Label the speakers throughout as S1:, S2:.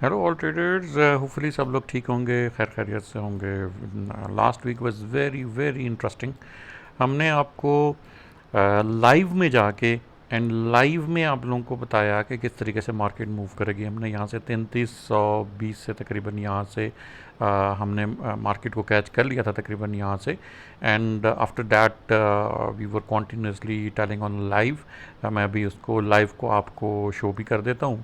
S1: Hello all traders, hopefully सब लोग ठीक होंगे, खैर खैरियत से होंगे। Last week was very very interesting. हमने आपको लाइव में जाके एंड लाइव में आप लोगों को बताया कि किस तरीके से मार्केट मूव करेगी। हमने यहाँ से 3320 से तकरीबन यहाँ से हमने मार्केट को कैच कर लिया था तकरीबन यहाँ से। And after that we were continuously telling on live. मैं अभी उसको लाइव को आपको शो भी कर देता हूँ।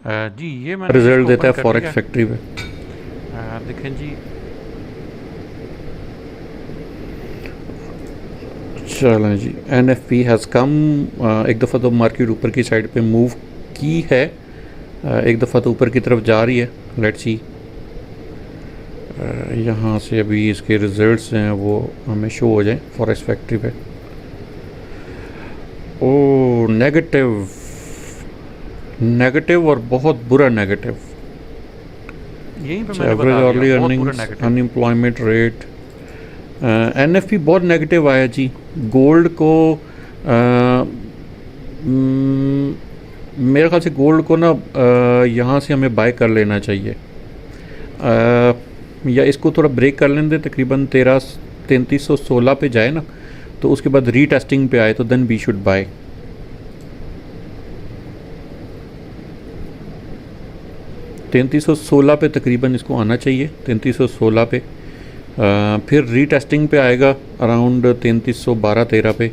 S1: जी, ये मैंने
S2: रिजल्ट
S1: इसको
S2: देता
S1: ओपन
S2: है
S1: कर
S2: फॉरेक्स
S1: लिया।
S2: फैक्ट्री पे।
S1: देखें जी।
S2: चलें जी, N F P has come. एक दफ़ा तो मार्केट ऊपर की साइड पे मूव की है, एक दफ़ा तो ऊपर की तरफ जा रही है। लेट्स सी यहाँ से अभी इसके रिजल्ट्स हैं वो हमें शो हो जाएं फॉरेक्स फैक्ट्री पे। ओ नेगेटिव, नेगेटिव और बहुत बुरा नेगेटिव।
S1: यहीं पे
S2: अच्छा,
S1: मैंने
S2: एवरेज
S1: बता दिया,
S2: अर्ली
S1: बहुत बुरा
S2: earnings,
S1: negative.
S2: Unemployment rate, N F P बहुत नेगेटिव आया जी। गोल्ड को मेरे ख्याल से गोल्ड को ना यहाँ से हमें बाय कर लेना चाहिए, या इसको थोड़ा ब्रेक कर लें, तकरीबन 3316 पे जाए ना, तो उसके बाद रीटेस्टिंग पे आए तो देन वी शुड बाय। 3316 पे तकरीबन इसको आना चाहिए, 3316 पे। फिर रीटेस्टिंग पे आएगा अराउंड 3312-13 पे,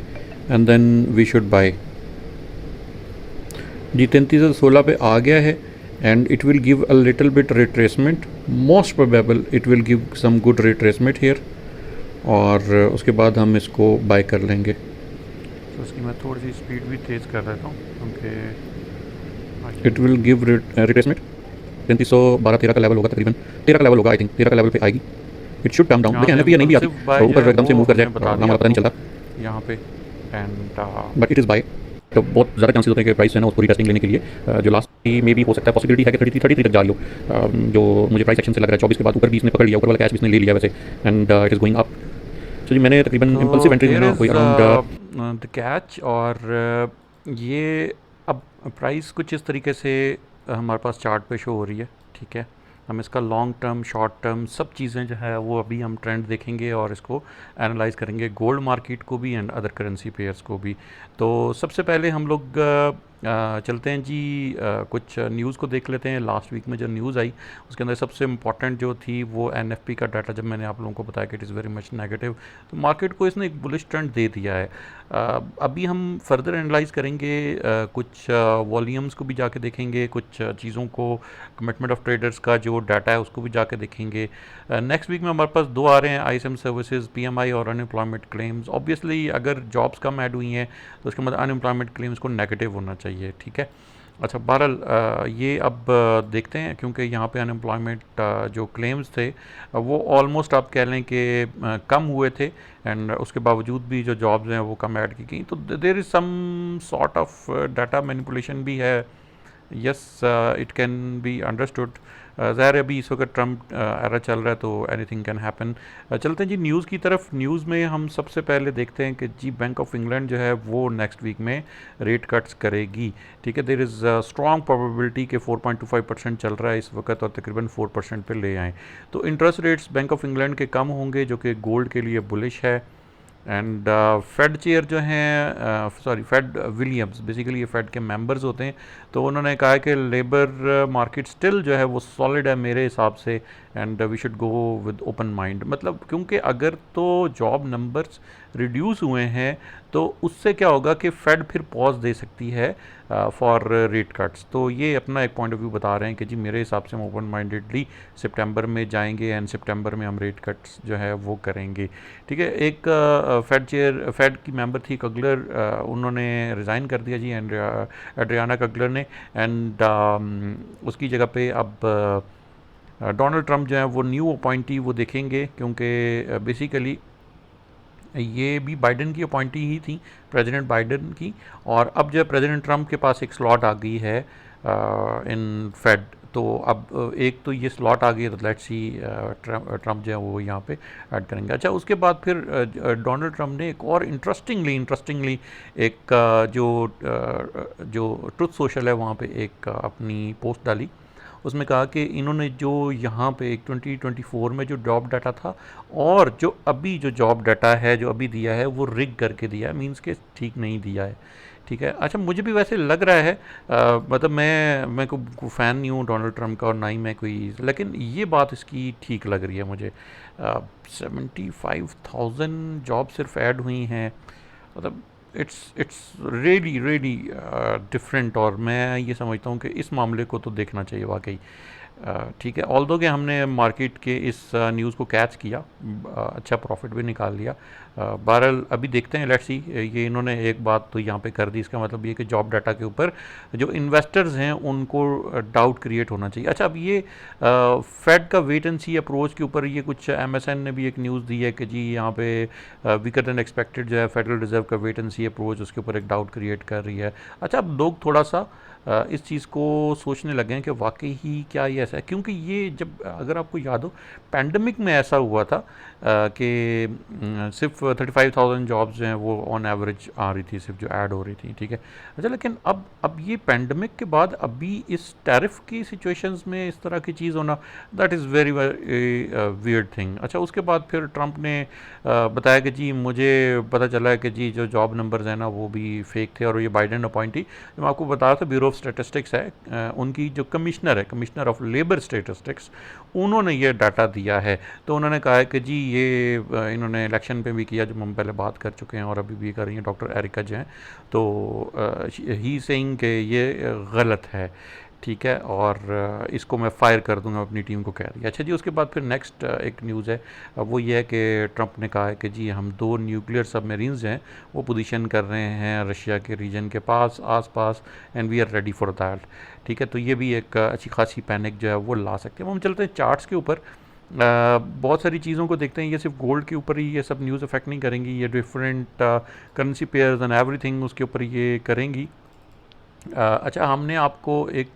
S2: and then we should buy. जी 3316 पे आ गया है, and it will give a little bit retracement. Most probable it will give some good retracement here, और उसके बाद हम इसको बाय कर लेंगे।
S1: तो उसकी मैं थोड़ी सी स्पीड भी तेज़ कर देता हूँ क्योंकि
S2: इट विल गिव रिट्रेसमेंट। 3312-13 का लेवल होगा, तकरीबन 13 का लेवल होगा, आई थिंक 13 का लेवल पे आएगी। इट शुड कम डाउन,
S1: यहाँ
S2: लेकिन
S1: से
S2: एन नहीं भी आती,
S1: इम्पल्सिव बाय जो है
S2: ऊपर एकदम से
S1: वो
S2: मूव कर
S1: हमने
S2: जाए
S1: बता
S2: नाम
S1: दिया
S2: हमारा पता नहीं
S1: आपको
S2: चलता।
S1: यहाँ पे। And
S2: but it is by. तो बहुत ज़्यादा चांसेस होते हैं कि प्राइस है ना उसको रीटेस्टिंग लेने के लिए, जो लास्ट में भी हो सकता है, पॉसिबिलिटी है कि 33 तक जा रही हो। जो मुझे प्राइस सेक्शन से लग रहा है 24 के बाद ऊपर भी इसने पकड़ लिया, ऊपर वाला कैच भी इसने ले लिया वैसे, and it is going up. So जी मैंने तकरीबन
S1: तो
S2: इम्पल्सिव एंट्री में
S1: देयर
S2: ना
S1: इज़
S2: कोई अराउंड
S1: द कैच। और ये अब प्राइस कुछ इस तरीके से हमारे पास चार्ट पे शो हो रही है। ठीक है, हम इसका लॉन्ग टर्म शॉर्ट टर्म सब चीज़ें जो है वो अभी हम ट्रेंड देखेंगे और इसको एनालाइज करेंगे, गोल्ड मार्केट को भी एंड अदर करेंसी पेयर्स को भी। तो सबसे पहले हम लोग चलते हैं जी, कुछ न्यूज़ को देख लेते हैं। लास्ट वीक में जो न्यूज़ आई उसके अंदर सबसे इम्पॉर्टेंट जो थी वो एनएफपी का डाटा। जब मैंने आप लोगों को बताया कि it is very much negative, तो मार्केट को इसने एक बुलिश ट्रेंड दे दिया है। अभी हम फर्दर एनालाइज करेंगे, कुछ वॉल्यूम्स को भी जाके देखेंगे, कुछ चीज़ों को, कमिटमेंट ऑफ ट्रेडर्स का जो डाटा है उसको भी जाके देखेंगे। नेक्स्ट वीक में हमारे पास दो आ रहे हैं, आईएसएम सर्विसेज, पीएमआई और अनएम्प्लॉयमेंट क्लेम्स। ऑब्वियसली अगर जॉब्स कम ऐड हुई हैं तो उसके मतलब अनएम्प्लॉयमेंट क्लेम्स को नेगेटिव होना चाहिए। ठीक है, अच्छा बहरहाल ये अब देखते हैं, क्योंकि यहाँ पे अनएम्प्लॉयमेंट जो क्लेम्स थे वो ऑलमोस्ट आप कह लें कि कम हुए थे, एंड उसके बावजूद भी जो जॉब्स हैं वो कम ऐड की गई। तो there is some sort of data manipulation भी है। Yes, it can be understood. ज़ाहिर है अभी इस वक्त ट्रम्प एरा चल रहा है तो एनीथिंग कैन हैपन। चलते हैं जी न्यूज़ की तरफ। न्यूज़ में हम सबसे पहले देखते हैं कि जी बैंक ऑफ इंग्लैंड जो है वो नेक्स्ट वीक में रेट कट्स करेगी। ठीक है, देर इज़ स्ट्रॉन्ग प्रोबेबिलिटी कि 4.25% चल रहा है इस वक्त और तकरीबन 4% पे ले आएँ। तो interest rates bank of England के कम होंगे जो कि गोल्ड के लिए बुलिश है। एंड फेड चेयर जो हैं, सॉरी फेड विलियम्स, बेसिकली ये फेड के मेंबर्स होते हैं, तो उन्होंने कहा है कि लेबर मार्केट स्टिल जो है वो सॉलिड है मेरे हिसाब से, and we should go with open mind. मतलब क्योंकि अगर तो जॉब नंबर्स रिड्यूस हुए हैं तो उससे क्या होगा कि फेड फिर पॉज दे सकती है फॉर रेट कट्स। तो ये अपना एक पॉइंट ऑफ व्यू बता रहे हैं कि जी मेरे हिसाब से हम ओपन माइंडेडली सितंबर में जाएंगे एंड सितंबर में हम रेट कट्स जो है वो करेंगे। ठीक है, एक फेड चेयर, फेड की मेंबर थी कगलर, उन्होंने रिज़ाइन कर दिया जी, एड्रियाना कगलर ने। एंड उसकी जगह पे अब डोनाल्ड ट्रंप जो है वो न्यू अपॉइंटी वो देखेंगे, क्योंकि बेसिकली ये भी बाइडन की अपॉइंटी ही थी, प्रेसिडेंट बाइडन की। और अब जब प्रेसिडेंट ट्रंप के पास एक स्लॉट आ गई है इन फेड, तो अब एक तो ये स्लॉट आ गई है, तो लेट्स सी ट्रंप जो है वो यहाँ पे ऐड करेंगे। अच्छा, उसके बाद फिर डोनाल्ड ट्रंप ने एक और इंटरेस्टिंगली एक जो ट्रुथ सोशल है वहाँ पे एक अपनी पोस्ट डाली। उसमें कहा कि इन्होंने जो यहाँ पे 2024 में जो जॉब डाटा था और जो अभी जो जॉब डाटा है जो अभी दिया है वो रिग करके दिया है, मींस के ठीक नहीं दिया है। ठीक है, अच्छा मुझे भी वैसे लग रहा है मतलब मैं को फ़ैन नहीं हूँ डोनाल्ड ट्रंप का और ना ही मैं कोई, लेकिन ये बात इसकी ठीक लग रही है मुझे। 75,000 जॉब सिर्फ ऐड हुई हैं, मतलब इट्स रियली रियली डिफरेंट, और मैं ये समझता हूँ कि इस मामले को तो देखना चाहिए वाकई। ठीक है, ऑल्दो कि हमने मार्केट के इस न्यूज़ को कैच किया, अच्छा प्रॉफिट भी निकाल लिया। बहरहाल अभी देखते हैं, लेट्स सी। ये इन्होंने एक बात तो यहाँ पे कर दी, इसका मतलब ये कि जॉब डाटा के ऊपर जो इन्वेस्टर्स हैं उनको डाउट क्रिएट होना चाहिए। अच्छा, अब ये फेड का वेट एंड सी अप्रोच के ऊपर ये कुछ एमएसएन ने भी एक न्यूज़ दी है कि जी यहाँ पे वीकर देन एक्सपेक्टेड जो है फेडरल रिजर्व का वेट एंड सी अप्रोच उसके ऊपर एक डाउट क्रिएट कर रही है। अच्छा, अब लोग थोड़ा सा इस चीज़ को सोचने लगे हैं कि वाकई ही क्या ये ऐसा है, क्योंकि ये जब अगर आपको याद हो पैंडमिक में ऐसा हुआ था कि सिर्फ 35,000 जॉब्स जो हैं वो ऑन एवरेज आ रही थी, सिर्फ जो ऐड हो रही थी। ठीक है, अच्छा लेकिन अब ये पैंडमिक के बाद अभी इस टैरिफ की सिचुएशंस में इस तरह की चीज़ होना, that is very very weird thing. अच्छा, उसके बाद फिर ट्रंप ने बताया कि जी मुझे पता चला है कि जी जो जॉब नंबर्स हैं ना वो भी फेक थे, और ये बाइडेन अपॉइंटी जो मैं आपको बता रहा था ब्यूरो ऑफ स्टैटिस्टिक्स है, उनकी जो कमिश्नर है, कमिश्नर ऑफ लेबर स्टैटिस्टिक्स, उन्होंने ये डाटा दिया है। तो उन्होंने कहा है कि जी ये इन्होंने इलेक्शन पे भी किया, जो हम पहले बात कर चुके हैं और अभी भी कर रही हैं डॉक्टर एरिका जो हैं, तो ही सेइंग कि ये गलत है। ठीक है, और इसको मैं फायर कर दूंगा, अपनी टीम को कह दिया। अच्छा जी, उसके बाद फिर नेक्स्ट एक न्यूज़ है, वो ये है कि ट्रंप ने कहा है कि जी हम 2 न्यूक्लियर सबमरीन्स हैं वो पोजीशन कर रहे हैं रशिया के रीजन के पास आसपास, and we are ready for that. ठीक है, तो ये भी एक अच्छी खासी पैनिक जो है वो ला सकते हैं। हम चलते हैं चार्ट्स के ऊपर। बहुत सारी चीज़ों को देखते हैं, ये सिर्फ गोल्ड के ऊपर ही ये सब न्यूज़ अफेक्ट नहीं करेंगी, ये different currency pairs and everything उसके ऊपर ये करेंगी। अच्छा, हमने आपको एक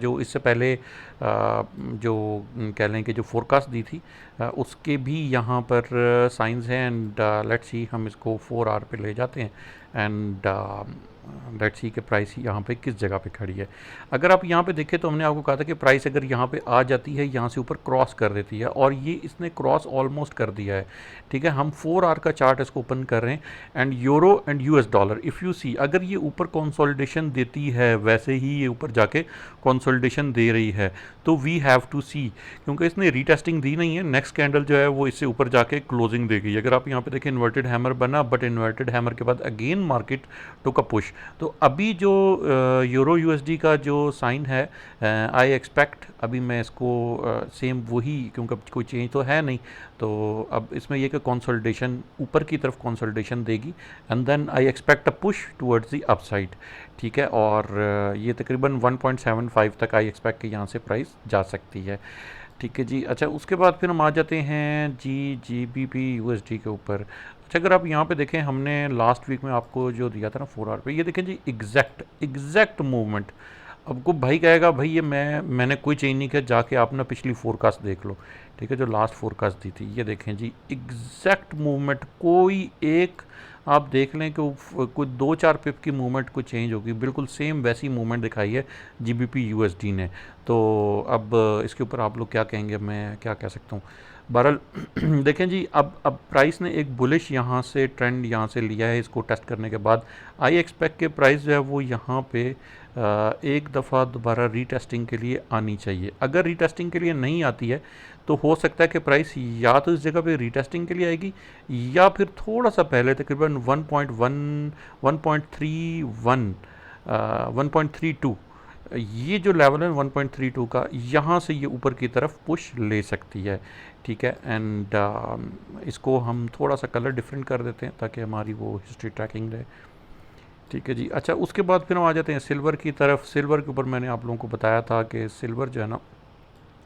S1: जो इससे पहले जो कह लें कि जो फोरकास्ट दी थी उसके भी यहाँ पर साइंस हैं, एंड लेट्स सी हम इसको 4 आवर पे ले जाते हैं, एंड लेट्स सी कि प्राइस यहाँ पे किस जगह पे खड़ी है। अगर आप यहाँ पे देखें तो हमने आपको कहा था कि प्राइस अगर यहाँ पे आ जाती है, यहाँ से ऊपर क्रॉस कर देती है, और ये इसने क्रॉस ऑलमोस्ट कर दिया है। ठीक है, हम 4 आवर का चार्ट इसको ओपन कर रहे हैं, and euro and US dollar if you see, अगर ये ऊपर कंसोलिडेशन देती है, वैसे ही ये ऊपर जाके कंसोलिडेशन दे रही है, तो वी हैव टू सी, क्योंकि इसने रीटेस्टिंग दी नहीं है, नेक्स्ट कैंडल जो है वो इससे ऊपर जाके क्लोजिंग देगी। अगर आप यहाँ पे देखें इन्वर्टेड हैमर बना, बट इन्वर्टेड हैमर के बाद again market took a push. तो अभी जो यूरो यूएसडी का जो साइन है, आई एक्सपेक्ट अभी मैं इसको सेम वही, क्योंकि कोई चेंज तो है नहीं, तो अब इसमें यह कि कंसोलिडेशन ऊपर की तरफ कंसोलिडेशन देगी, and then I expect a push towards the upside. ठीक है, और ये तकरीबन 1.75 तक आई एक्सपेक्ट कि यहाँ से प्राइस जा सकती है। ठीक है जी, अच्छा उसके बाद फिर हम आ जाते हैं GBP USD के ऊपर। अच्छा, अगर आप यहाँ पे देखें, हमने लास्ट वीक में आपको जो दिया था ना 4 आवर पे, ये देखें जी एग्जैक्ट मूवमेंट। अब को भाई कहेगा भाई ये मैंने कोई चेंज नहीं किया, जाके आप ना पिछली फोरकास्ट देख लो। ठीक है, जो लास्ट फोरकास्ट दी थी, ये देखें जी एग्जैक्ट मूवमेंट, कोई एक आप देख लें कि कोई 2-4 पिप की मूवमेंट कोई चेंज होगी, बिल्कुल सेम वैसी मूवमेंट दिखाई है GBP USD ने। तो अब इसके ऊपर आप लोग क्या कहेंगे, मैं क्या कह सकता हूँ। बहरहाल देखें जी, अब प्राइस ने एक बुलिश यहाँ से ट्रेंड यहाँ से लिया है, इसको टेस्ट करने के बाद आई एक्सपेक्ट के प्राइस जो है वो यहाँ पे एक दफ़ा दोबारा रीटेस्टिंग के लिए आनी चाहिए। अगर रीटेस्टिंग के लिए नहीं आती है तो हो सकता है कि प्राइस या तो इस जगह पे रीटेस्टिंग के लिए आएगी, या फिर थोड़ा सा पहले तकरीबन 1.32 ये जो लेवल है 1.32 का, यहाँ से ये ऊपर की तरफ पुश ले सकती है। ठीक है, एंड इसको हम थोड़ा सा कलर डिफरेंट कर देते हैं ताकि हमारी वो हिस्ट्री ट्रैकिंग रहे। ठीक है जी, अच्छा उसके बाद फिर हम आ जाते हैं सिल्वर की तरफ। सिल्वर के ऊपर मैंने आप लोगों को बताया था कि सिल्वर जो है ना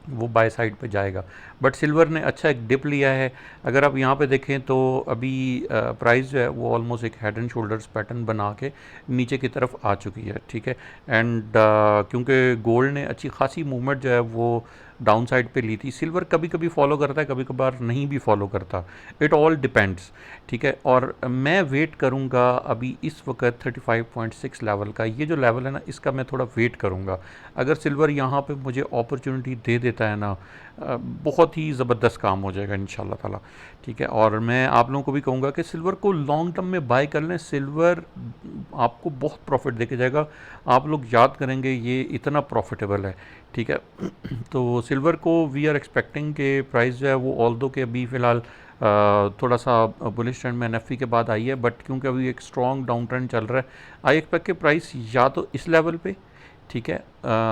S1: वो बाय साइड पे जाएगा, बट सिल्वर ने अच्छा एक डिप लिया है। अगर आप यहाँ पे देखें तो अभी प्राइस जो है वो ऑलमोस्ट एक हेड एंड शोल्डर्स पैटर्न बना के नीचे की तरफ आ चुकी है। ठीक है, एंड क्योंकि गोल्ड ने अच्छी खासी मूवमेंट जो है वो डाउन साइड पे ली थी। सिल्वर कभी कभी फॉलो करता है, कभी कभार नहीं भी फॉलो करता, इट ऑल डिपेंड्स। ठीक है, और मैं वेट करूँगा अभी इस वक्त 35.6 लेवल का, ये जो लेवल है ना इसका मैं थोड़ा वेट करूँगा। अगर सिल्वर यहाँ पे मुझे अपॉर्चुनिटी दे देता है ना, बहुत ही ज़बरदस्त काम हो जाएगा इंशाल्लाह ताला। ठीक है, और मैं आप लोगों को भी कहूँगा कि सिल्वर को लॉन्ग टर्म में बाय कर लें। सिल्वर आपको बहुत प्रॉफिट देके जाएगा, आप लोग याद करेंगे ये इतना प्रॉफिटेबल है। ठीक है, तो सिल्वर को वी आर एक्सपेक्टिंग के प्राइस जो है वो ऑल्दो के अभी फ़िलहाल थोड़ा सा बुलिश ट्रेंड में एनएफपी के बाद आई है, बट क्योंकि अभी एक स्ट्रॉन्ग डाउन ट्रेंड चल रहा है, आई एक्सपेक्ट के प्राइस या तो इस लेवल पे, ठीक है,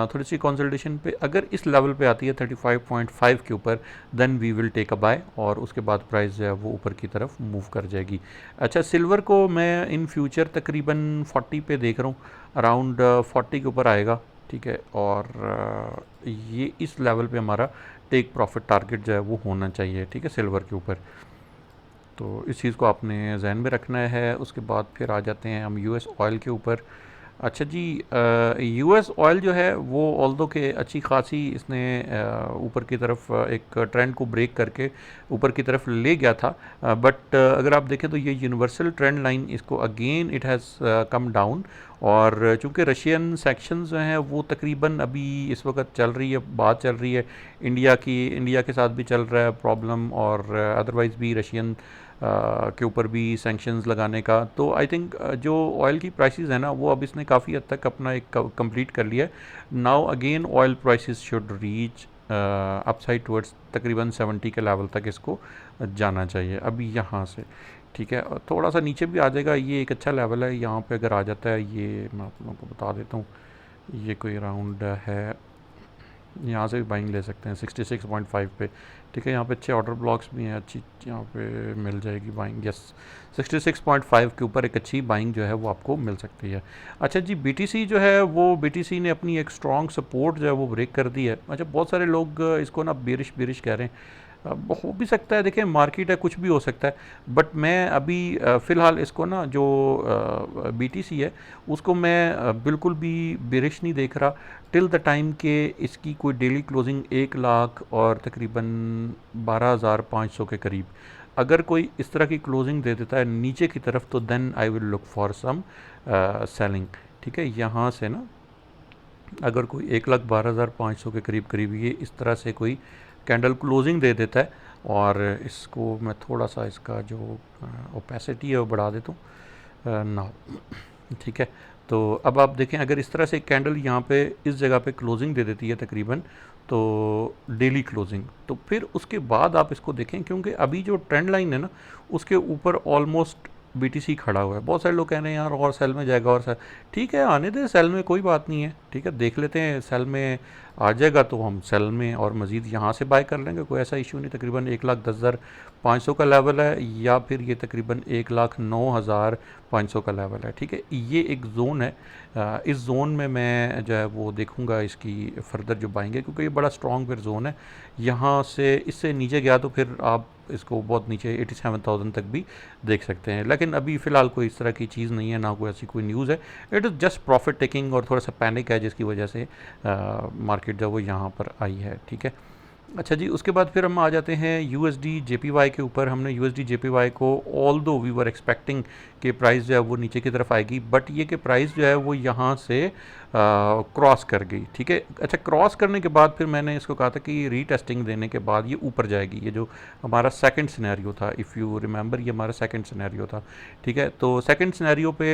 S1: थोड़ी सी कंसल्टेशन पे अगर इस लेवल पे आती है 35.5 के ऊपर, then we will take a buy, और उसके बाद प्राइस जो है वो ऊपर की तरफ मूव कर जाएगी। अच्छा, सिल्वर को मैं इन फ्यूचर तकरीबन 40 पे देख रहा हूँ, अराउंड 40 के ऊपर आएगा। ठीक है, और ये इस लेवल पे हमारा टेक प्रॉफिट टारगेट जो है वो होना चाहिए। ठीक है, सिल्वर के ऊपर, तो इस चीज़ को आपने जहन में रखना है। उसके बाद फिर आ जाते हैं हम यूएस ऑयल के ऊपर। अच्छा जी, यूएस ऑयल जो है वो ऑल्दो के अच्छी खासी इसने ऊपर की तरफ एक ट्रेंड को ब्रेक करके ऊपर की तरफ ले गया था, बट अगर आप देखें तो ये यूनिवर्सल ट्रेंड लाइन इसको again it has come down, और चूंकि रशियन सेक्शंस जो हैं वो तकरीबन अभी इस वक्त चल रही है, बात चल रही है इंडिया की, इंडिया के साथ भी चल रहा है प्रॉब्लम, और अदरवाइज़ भी रशियन के ऊपर भी सैंक्शंस लगाने का। तो आई थिंक जो ऑयल की प्राइसेस है ना वो अब इसने काफ़ी हद तक अपना एक कंप्लीट कर लिया है। Now again oil prices should reach upside towards तकरीबन 70 के लेवल तक इसको जाना चाहिए अभी यहाँ से। ठीक है, और थोड़ा सा नीचे भी आ जाएगा, ये एक अच्छा लेवल है, यहाँ पे अगर आ जाता है, ये मैं आप लोगों को बता देता हूँ, ये कोई अराउंड है, यहाँ से भी बाइंग ले सकते हैं 66.5 पे। ठीक है, यहाँ पे अच्छे ऑर्डर ब्लॉक्स भी हैं, अच्छी यहाँ पे मिल जाएगी बाइंग। यस, 66.5 के ऊपर एक अच्छी बाइंग जो है वो आपको मिल सकती है। अच्छा जी, बीटीसी जो है वो बीटीसी ने अपनी एक स्ट्रॉन्ग सपोर्ट जो है वो ब्रेक कर दी है। अच्छा, बहुत सारे लोग इसको ना बेरिश बेरिश कह रहे हैं, हो भी सकता है, देखिए मार्केट है, कुछ भी हो सकता है, बट मैं अभी फ़िलहाल इसको ना जो बीटीसी है उसको मैं बिल्कुल भी बेरिश नहीं देख रहा टिल द टाइम के इसकी कोई डेली क्लोजिंग 1 लाख और तकरीबन 12,500 के करीब अगर कोई इस तरह की क्लोजिंग दे देता है नीचे की तरफ, तो then I will look for some selling. ठीक है, यहाँ से ना अगर कोई 1,12,500 के करीब करीब ये इस तरह से कोई कैंडल क्लोजिंग दे देता है, और इसको मैं थोड़ा सा इसका जो ओपेसिटी है वो बढ़ा देता हूँ ना। ठीक है, तो अब आप देखें अगर इस तरह से कैंडल यहाँ पे इस जगह पे क्लोजिंग दे देती है तकरीबन, तो डेली क्लोजिंग, तो फिर उसके बाद आप इसको देखें, क्योंकि अभी जो ट्रेंड लाइन है ना उसके ऊपर ऑलमोस्ट बीटीसी खड़ा हुआ है। बहुत सारे लोग कह रहे हैं यार और सेल में जाएगा, और सेल, ठीक है आने दें सेल में, कोई बात नहीं है। ठीक है, देख लेते हैं, सेल में आ जाएगा तो हम सेल में और मज़ीद यहाँ से बाय कर लेंगे, कोई ऐसा इशू नहीं। तकरीबन 1,10,500 का लेवल है, या फिर ये तकरीबन 1,09,500 का लेवल है। ठीक है, ये एक जोन है, इस जोन में मैं जो है वो देखूंगा इसकी फर्दर जो बाएंगे, क्योंकि ये बड़ा स्ट्रॉन्ग फिर जोन है। यहाँ से इससे नीचे गया तो फिर आप इसको बहुत नीचे 87,000 तक भी देख सकते हैं, लेकिन अभी फ़िलहाल कोई इस तरह की चीज़ नहीं है, ना कोई ऐसी कोई न्यूज़ है। It is just profit taking और थोड़ा सा पैनिक है जिसकी वजह से मार्केट जो वो यहाँ पर आई है। ठीक है, अच्छा जी, उसके बाद फिर हम आ जाते हैं यूएसडी जेपीवाई के ऊपर। हमने यूएसडी जेपीवाई को ऑल्दो वी वर एक्सपेक्टिंग कि प्राइस जो है वो नीचे की तरफ आएगी, बट ये कि प्राइस जो है वो यहाँ से क्रॉस कर गई। ठीक है, अच्छा, क्रॉस करने के बाद फिर मैंने इसको कहा था कि रीटेस्टिंग देने के बाद ये ऊपर जाएगी। ये जो हमारा सेकंड सिनेरियो था, इफ़ यू रिमेंबर, ये हमारा सेकंड सिनेरियो था। ठीक है, तो सेकंड सिनेरियो पे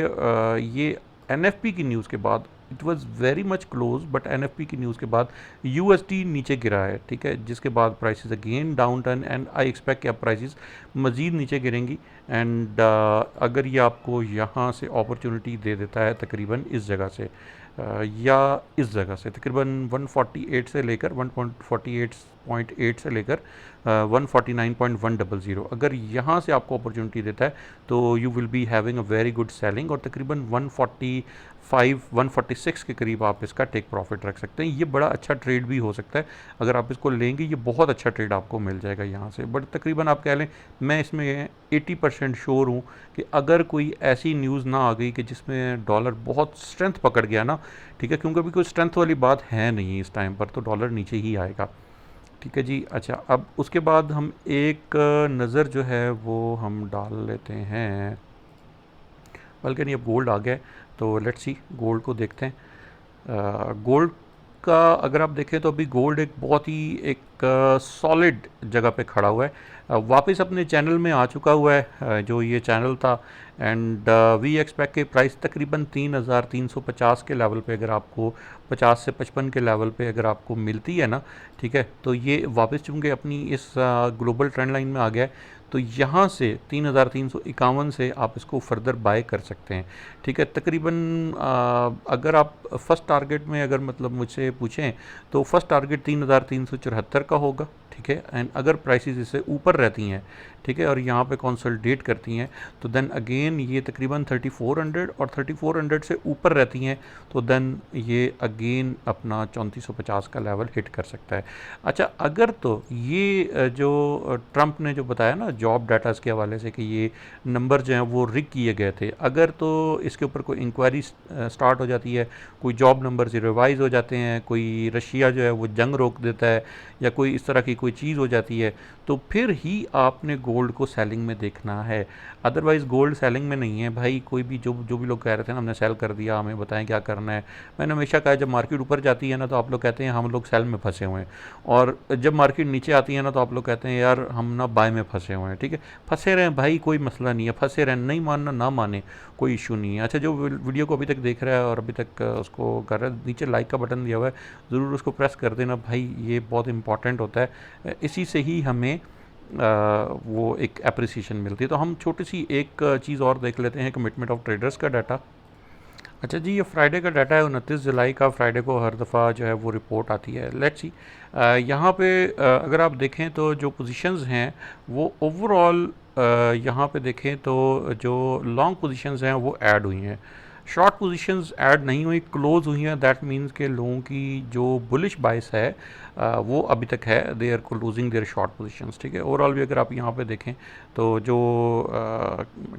S1: ये एनएफपी की न्यूज़ के बाद it was very much close, but NFP की न्यूज़ के बाद यूएसडी नीचे गिरा है। ठीक है, जिसके बाद prices again down turn, and I expect कि अब प्राइसेस मज़ीद नीचे गिरेंगी, एंड अगर ये आपको यहाँ से अपॉर्चुनिटी दे देता है तकरीबन इस जगह से या इस जगह से तकरीबन 148 से लेकर 148.8 से लेकर 149.100, अगर यहाँ से आपको अपॉर्चुनिटी देता है तो you will be having a very good selling, और तकरीबन 146 के करीब आप इसका टेक प्रॉफिट रख सकते हैं। ये बड़ा अच्छा ट्रेड भी हो सकता है, अगर आप इसको लेंगे ये बहुत अच्छा ट्रेड आपको मिल जाएगा यहाँ से। बट तकरीबन आप कह लें मैं इसमें 80% श्योर हूँ कि अगर कोई ऐसी न्यूज़ ना आ गई कि जिसमें डॉलर बहुत स्ट्रेंथ पकड़ गया ना, ठीक है, क्योंकि अभी कोई स्ट्रेंथ वाली बात है नहीं इस टाइम पर, तो डॉलर नीचे ही आएगा। ठीक है जी। अच्छा, अब उसके बाद हम एक नज़र जो है वो हम डाल लेते हैं, बल्कि नहीं, अब गोल्ड आ गया है, तो लेट्स सी गोल्ड को देखते हैं। गोल्ड का अगर आप देखें तो अभी गोल्ड एक बहुत ही एक सॉलिड जगह पे खड़ा हुआ है, वापस अपने चैनल में आ चुका हुआ है, जो ये चैनल था। एंड वी एक्सपेक्ट के प्राइस तकरीबन 3,350 के लेवल पे, अगर आपको 50 से 55 के लेवल पे अगर आपको मिलती है ना, ठीक है, तो ये वापस चूँकि अपनी इस ग्लोबल ट्रेंड लाइन में आ गया है, तो यहाँ से 3,351 से आप इसको फर्दर बाय कर सकते हैं। ठीक है, तकरीबन अगर आप फर्स्ट टारगेट में अगर मतलब मुझसे पूछें तो फर्स्ट टारगेट 3,374 का होगा। ठीक है, एंड अगर प्राइसेस इससे ऊपर रहती हैं, ठीक है, और यहाँ पे कंसोलिडेट करती हैं, तो देन अगेन ये तकरीबन 3400 और 3400 से ऊपर रहती हैं, तो देन ये अगेन अपना 3450 का लेवल हिट कर सकता है। अच्छा, अगर तो ये जो ट्रंप ने जो बताया ना जॉब डाटास के हवाले से कि ये नंबर जो हैं वो रिग किए गए थे, अगर तो इसके ऊपर कोई इंक्वायरी स्टार्ट हो जाती है, कोई जॉब नंबर्स रिवाइज हो जाते हैं, कोई रशिया जो है वो जंग रोक देता है, या कोई इस तरह की कोई चीज़ हो जाती है, तो फिर ही आपने गोल्ड को सेलिंग में देखना है। अदरवाइज़ गोल्ड सेलिंग में नहीं है भाई। कोई भी जो जो भी लोग कह रहे थे ना हमने सेल कर दिया, हमें बताएं क्या करना है, मैंने हमेशा कहा जब मार्केट ऊपर जाती है ना तो आप लोग कहते हैं हम लोग सेल में फंसे हुए हैं, और जब मार्केट नीचे आती है ना तो आप लोग कहते हैं यार हम ना बाय में फंसे हुए हैं। ठीक है, फंसे रहें भाई, कोई मसला नहीं है, फंसे रहें, नहीं मानना ना माने, कोई इशू नहीं है। अच्छा, जो वीडियो को अभी तक देख रहा है और अभी तक उसको कर रहा है, नीचे लाइक का बटन दिया हुआ है, ज़रूर उसको प्रेस कर देना भाई, ये बहुत इंपॉर्टेंट होता है, इसी से ही हमें वो एक अप्रिसिएशन मिलती है। तो हम छोटी सी एक चीज़ और देख लेते हैं, कमिटमेंट ऑफ ट्रेडर्स का डाटा। अच्छा जी, ये फ्राइडे का डाटा है, 29 जुलाई का। फ्राइडे को हर दफ़ा जो है वो रिपोर्ट आती है। लेट्स सी यहाँ पे अगर आप देखें तो जो पोजीशंस हैं वो ओवरऑल यहाँ पे देखें तो जो लॉन्ग पोजीशंस हैं वो ऐड हुई हैं, शॉर्ट पोजीशंस ऐड नहीं हुई, क्लोज हुई हैं। दैट मीन्स के लोगों की जो बुलिश बाइस है वो अभी तक है, they are closing their short positions. ठीक है, ओवरऑल भी अगर आप यहाँ पे देखें तो जो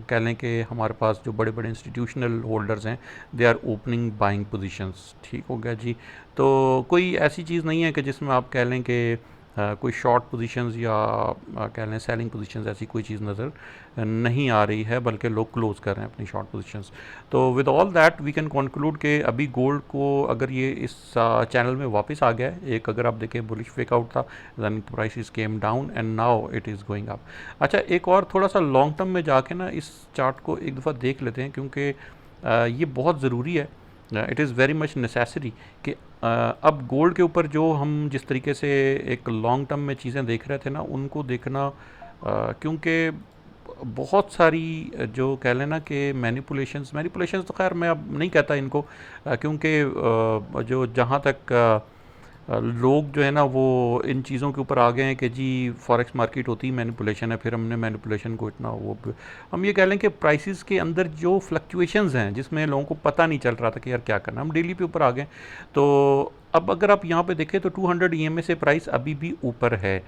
S1: कह लें कि हमारे पास जो बड़े बड़े इंस्टीट्यूशनल होल्डर्स हैं, they are opening buying positions. ठीक हो गया जी। तो कोई ऐसी चीज़ नहीं है कि जिसमें आप कह लें कि कोई शॉर्ट पोजीशंस या कह लें सेलिंग पोजीशंस, ऐसी कोई चीज़ नज़र नहीं आ रही है, बल्कि लोग क्लोज कर रहे हैं अपनी शॉर्ट पोजीशंस। तो with all that we can conclude कि अभी गोल्ड को अगर ये इस चैनल में वापस आ गया है, एक अगर आप देखें बुलिश फेक आउट था, then prices came down and now it is going up. अच्छा, एक और थोड़ा सा लॉन्ग टर्म में जाके ना इस चार्ट को एक दफ़ा देख लेते हैं, क्योंकि ये बहुत ज़रूरी है, it is very much necessary कि अब गोल्ड के ऊपर जो हम जिस तरीके से एक लॉन्ग टर्म में चीज़ें देख रहे थे ना, उनको देखना, क्योंकि बहुत सारी जो कह लेना कि मैनिपुलेशंस तो खैर मैं अब नहीं कहता इनको, क्योंकि जो जहाँ तक लोग जो है ना वो इन चीज़ों के ऊपर आ गए हैं कि जी फॉरेक्स मार्केट होती ही मैनिपुलेशन है, फिर हमने मैनिपुलेशन को इतना वो हम ये कह लें कि प्राइसेस के अंदर जो फ्लक्चुएशंस हैं जिसमें लोगों को पता नहीं चल रहा था कि यार क्या करना, हम डेली पे ऊपर आ गए। तो अब अगर आप यहाँ पे देखें तो 200 EMA से प्राइस अभी भी ऊपर है।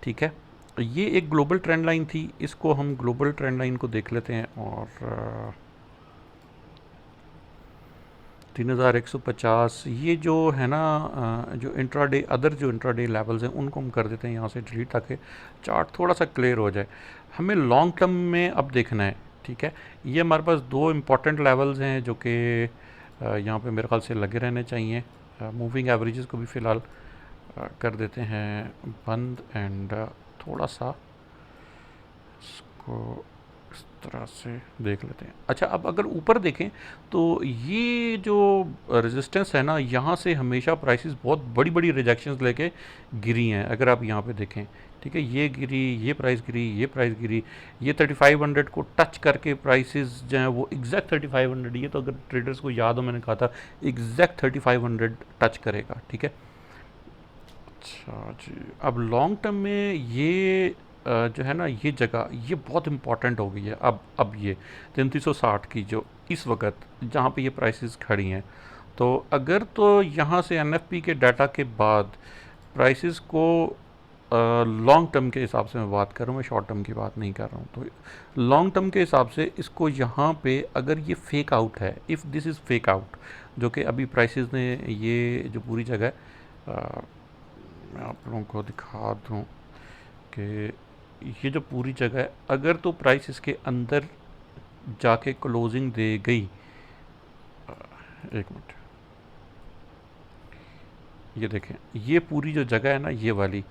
S1: ठीक है, ये एक ग्लोबल ट्रेंड लाइन थी, इसको हम ग्लोबल ट्रेंड लाइन को देख लेते हैं, और 3,150 ये जो है ना, जो इंट्राडे अदर जो इंट्राडे लेवल्स हैं उनको हम कर देते हैं यहाँ से डिलीट, ताकि चार्ट थोड़ा सा क्लियर हो जाए। हमें लॉन्ग टर्म में अब देखना है। ठीक है, ये हमारे पास दो इम्पॉर्टेंट लेवल्स हैं जो कि यहाँ पे मेरे ख्याल से लगे रहने चाहिए। मूविंग एवरेजेस को भी फ़िलहाल कर देते हैं बंद, एंड थोड़ा सा इसको इस तरह से देख लेते हैं। अच्छा, अब अगर ऊपर देखें तो ये जो रेजिस्टेंस है ना, यहाँ से हमेशा प्राइसेस बहुत बड़ी बड़ी रिजेक्शंस लेके गिरी हैं। अगर आप यहाँ पे देखें, ठीक है, ये गिरी, ये प्राइस गिरी, ये प्राइस गिरी, ये 3500 को टच करके प्राइसेस जो हैं वो एग्जैक्ट 3500, ये तो अगर ट्रेडर्स को याद हो मैंने कहा था एग्जैक्ट 3500 टच करेगा। ठीक है, अच्छा जी, अब लॉन्ग टर्म में ये जो है ना ये जगह ये बहुत इंपॉर्टेंट हो गई है। अब ये 3360 की जो इस वक्त जहाँ पे ये प्राइसेस खड़ी हैं, तो अगर तो यहाँ से NFP के डाटा के बाद प्राइसेस को लॉन्ग टर्म के हिसाब से मैं बात कर रहा हूँ, मैं शॉर्ट टर्म की बात नहीं कर रहा हूँ, तो लॉन्ग टर्म के हिसाब से इसको यहाँ पे अगर ये फेक आउट है, if this is fake out, जो कि अभी प्राइसेस ने ये जो पूरी जगह मैं आप आप लोगों को दिखा दूं कि ये जो पूरी जगह है, अगर तो प्राइस इसके अंदर जाके क्लोजिंग दे गई, एक मिनट, ये देखें, ये पूरी जो जगह है ना, ये वाली,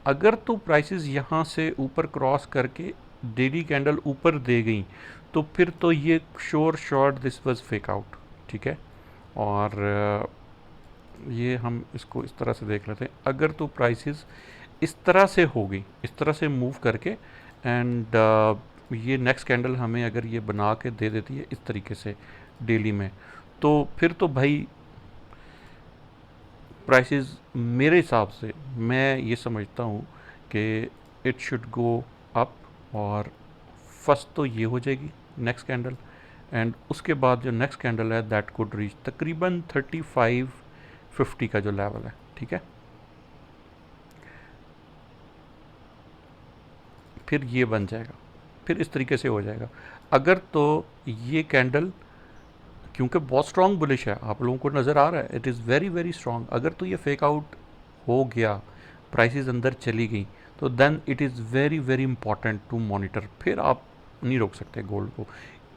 S1: अगर तो प्राइसेस यहाँ से ऊपर क्रॉस करके डेली कैंडल ऊपर दे गई, तो फिर तो ये sure short this was fake out, ठीक है। और ये हम इसको इस तरह से देख लेते हैं, अगर तो प्राइसेस इस तरह से होगी, इस तरह से मूव करके, एंड ये नेक्स्ट कैंडल हमें अगर ये बना के दे देती है इस तरीके से डेली में, तो फिर तो भाई प्राइसेस मेरे हिसाब से, मैं ये समझता हूँ कि इट शुड गो अप, और फर्स्ट तो ये हो जाएगी नेक्स्ट कैंडल, एंड उसके बाद जो नेक्स्ट कैंडल है दैट कुड रीच तकरीबन 3550 का जो लेवल है, ठीक है। फिर ये बन जाएगा, फिर इस तरीके से हो जाएगा। अगर तो ये कैंडल, क्योंकि बहुत स्ट्रॉन्ग बुलिश है, आप लोगों को नज़र आ रहा है, it is very very strong, अगर तो ये फेक आउट हो गया, प्राइसेस अंदर चली गई, तो then it is very very important to monitor. फिर आप नहीं रोक सकते गोल्ड को।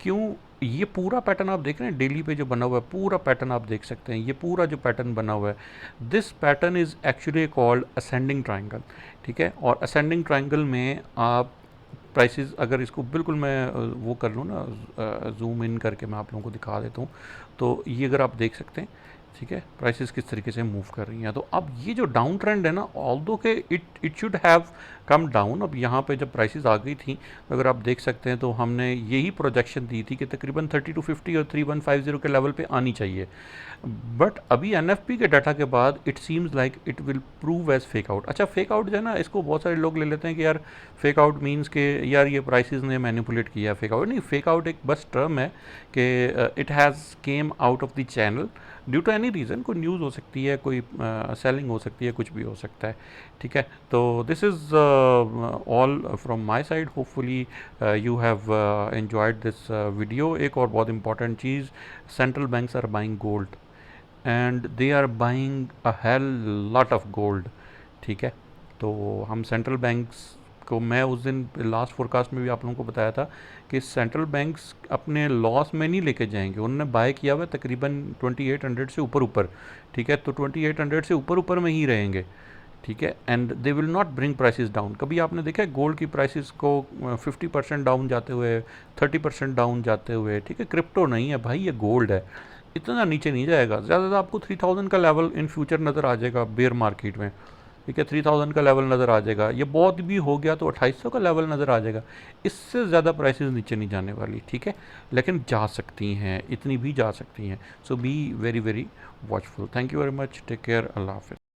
S1: क्यों? ये पूरा पैटर्न आप देख रहे हैं डेली पे जो बना हुआ है, पूरा पैटर्न आप देख सकते हैं, ये पूरा जो पैटर्न बना हुआ है, this pattern is actually called ascending triangle, ठीक है। और असेंडिंग ट्राइंगल में आप प्राइसेस, अगर इसको बिल्कुल मैं वो कर लूँ ना, जूम इन करके मैं आप लोगों को दिखा देता हूँ, तो ये अगर आप देख सकते हैं, ठीक है, प्राइसेस किस तरीके से मूव कर रही हैं। तो अब ये जो डाउन ट्रेंड है ना, ऑल्दो के it should have come down, अब यहाँ पे जब प्राइसेस आ गई थी, तो अगर आप देख सकते हैं, तो हमने यही प्रोजेक्शन दी थी कि तकरीबन 3250 और 3150 के लेवल पे आनी चाहिए। बट अभी एनएफपी के डाटा के बाद it seems like it will prove as fake out. अच्छा, फेक आउट जो है ना, इसको बहुत सारे लोग ले लेते हैं कि यार फेक आउट मीन्स के यार ये प्राइसेस ने मैनिपुलेट किया। फेक आउट नहीं, फेक आउट एक बस टर्म है कि it has come out of the channel due to any reason. कोई न्यूज़ हो सकती है, कोई सेलिंग हो सकती है, कुछ भी हो सकता है, ठीक है। तो this is all from my side. Hopefully you have enjoyed this video. एक और बहुत इंपॉर्टेंट चीज़, central banks are buying gold and they are buying a hell lot of gold, ठीक है। तो हम सेंट्रल बैंक्स को, मैं उस दिन लास्ट फोरकास्ट में भी आप लोगों को बताया था कि सेंट्रल बैंक्स अपने लॉस में नहीं लेके जाएंगे। उन्होंने बाय किया हुआ तकरीबन 2800 से ऊपर ऊपर, ठीक है। तो 2800 से ऊपर ऊपर में ही रहेंगे, ठीक है। And they will not bring prices down. कभी आपने देखा है गोल्ड की प्राइसेस को 50% डाउन जाते हुए, 30% डाउन जाते हुए, ठीक है। क्रिप्टो नहीं है भाई, ये गोल्ड है, इतना नीचे नहीं जाएगा। ज़्यादा आपको 3000 का लेवल इन फ्यूचर नज़र आ जाएगा बेयर मार्केट में, ठीक है। 3000 का लेवल नज़र आ जाएगा, ये बहुत भी हो गया तो 2800 का लेवल नज़र आ जाएगा। इससे ज़्यादा प्राइसेस नीचे नहीं जाने वाली, ठीक है। लेकिन जा सकती हैं, इतनी भी जा सकती हैं। So be very very watchful. Thank you very much, take care, अल्लाह हाफिज़।